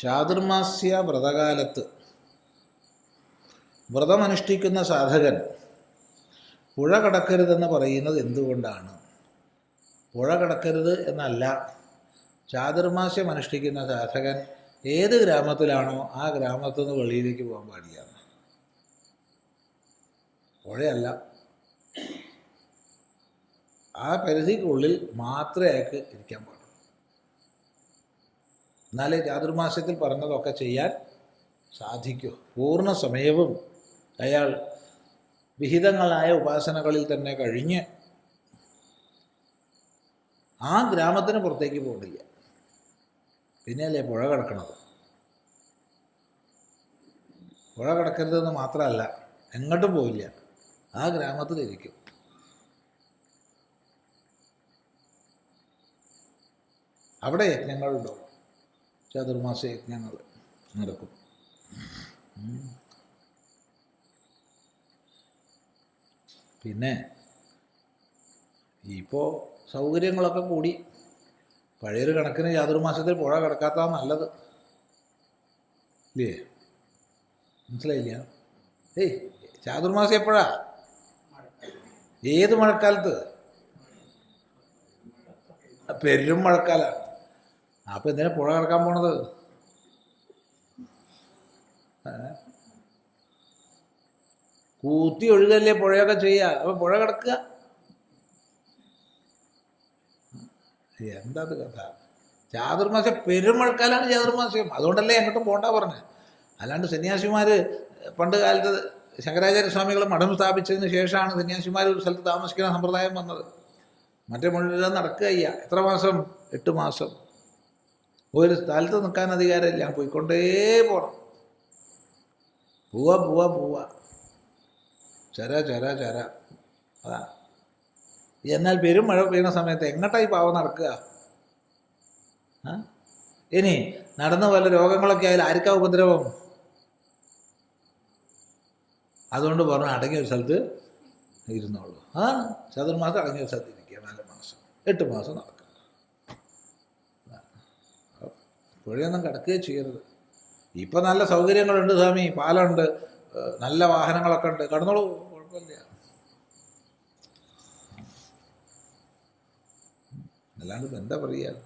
ചാതുർമാസ്യ വ്രതകാലത്ത് വ്രതമനുഷ്ഠിക്കുന്ന സാധകൻ പുഴ കടക്കരുതെന്ന് പറയുന്നത് എന്തുകൊണ്ടാണ്? പുഴ കടക്കരുത് എന്നല്ല, ചാതുർമാസ്യം അനുഷ്ഠിക്കുന്ന സാധകൻ ഏത് ഗ്രാമത്തിലാണോ ആ ഗ്രാമത്തിൽ നിന്ന് വെളിയിലേക്ക് പോകാൻ പാടില്ല. പുഴയല്ല, ആ പരിധിക്കുള്ളിൽ മാത്രമേ അയാൾക്ക് ഇരിക്കാൻ പാടുള്ളൂ. എന്നാലേ ചാതുർമാസ്യത്തിൽ പറഞ്ഞതൊക്കെ ചെയ്യാൻ സാധിക്കൂ. പൂർണ്ണ സമയവും അയാൾ വിഹിതങ്ങളായ ഉപാസനകളിൽ തന്നെ കഴിഞ്ഞ് ആ ഗ്രാമത്തിന് പുറത്തേക്ക് പോകില്ല. പിന്നെയല്ലേ പുഴ കിടക്കണത്. പുഴ കിടക്കരുതെന്ന് മാത്രമല്ല, എങ്ങോട്ടും പോയില്ല, ആ ഗ്രാമത്തിലിരിക്കും. അവിടെ യജ്ഞങ്ങളുണ്ടാവും, ചാതുർമാസ യജ്ഞങ്ങൾ നടക്കും. പിന്നെ ഇപ്പോൾ സൗകര്യങ്ങളൊക്കെ കൂടി, പഴയൊരു കണക്കിന് ചാതുർമാസത്തിൽ പുഴ കിടക്കാത്തതാണ് നല്ലത്, ഇല്ലേ? മനസ്സിലായില്ല? ചാതുർമാസം എപ്പോഴാ? ഏത് മഴക്കാലത്ത്? പെരും മഴക്കാലമാണ്. അപ്പം എന്തിനാ പുഴ കിടക്കാൻ പോണത്? കൂത്തി ഒഴുകല്ലേ പുഴയൊക്കെ ചെയ്യുക, അപ്പം പുഴ കിടക്കുക? എന്താ കഥ? ചാതുർമാസം പെരുമഴക്കാലാണ് ചാതുർമാസം, അതുകൊണ്ടല്ലേ എങ്ങോട്ടും പോകണ്ട പറഞ്ഞത്. അല്ലാണ്ട് സന്യാസിമാർ പണ്ട് കാലത്ത് ശങ്കരാചാര്യ സ്വാമികൾ മഠം സ്ഥാപിച്ചതിന് ശേഷമാണ് സന്യാസിമാർ ഒരു സ്ഥലത്ത് താമസിക്കുന്ന സമ്പ്രദായം വന്നത്. മറ്റേ മുഴുവൻ നടക്കുക ചെയ്യുക. എത്ര മാസം? 8 മാസം. ഒരു സ്ഥലത്ത് നിൽക്കാൻ അധികാരമില്ല, പോയിക്കൊണ്ടേ പോകണം. പോവാ ചര അതാ. എന്നാൽ പെരും മഴ പെയ്യുന്ന സമയത്ത് എങ്ങോട്ടായി പാവം നടക്കുക? ഇനി നടന്ന വല്ല രോഗങ്ങളൊക്കെ ആയാലും ആർക്കാ ഉപദ്രവം? അതുകൊണ്ട് പറഞ്ഞു അടങ്ങിയ ഒരു സ്ഥലത്ത് ഇരുന്നോളൂ. ചതുർമാസം അടങ്ങിയ ഒരു സ്ഥലത്ത് ഇരിക്കുക, 4 മാസം 8 മാസം നടക്കുക. പുഴയൊന്നും കിടക്കുകയും ചെയ്യരുത്. ഇപ്പം നല്ല സൗകര്യങ്ങളുണ്ട് സ്വാമി, പാലമുണ്ട്, നല്ല വാഹനങ്ങളൊക്കെ ഉണ്ട്, കടന്നോളൂ, കുഴപ്പമില്ല. അല്ലാണ്ട് എന്താ പറയുക?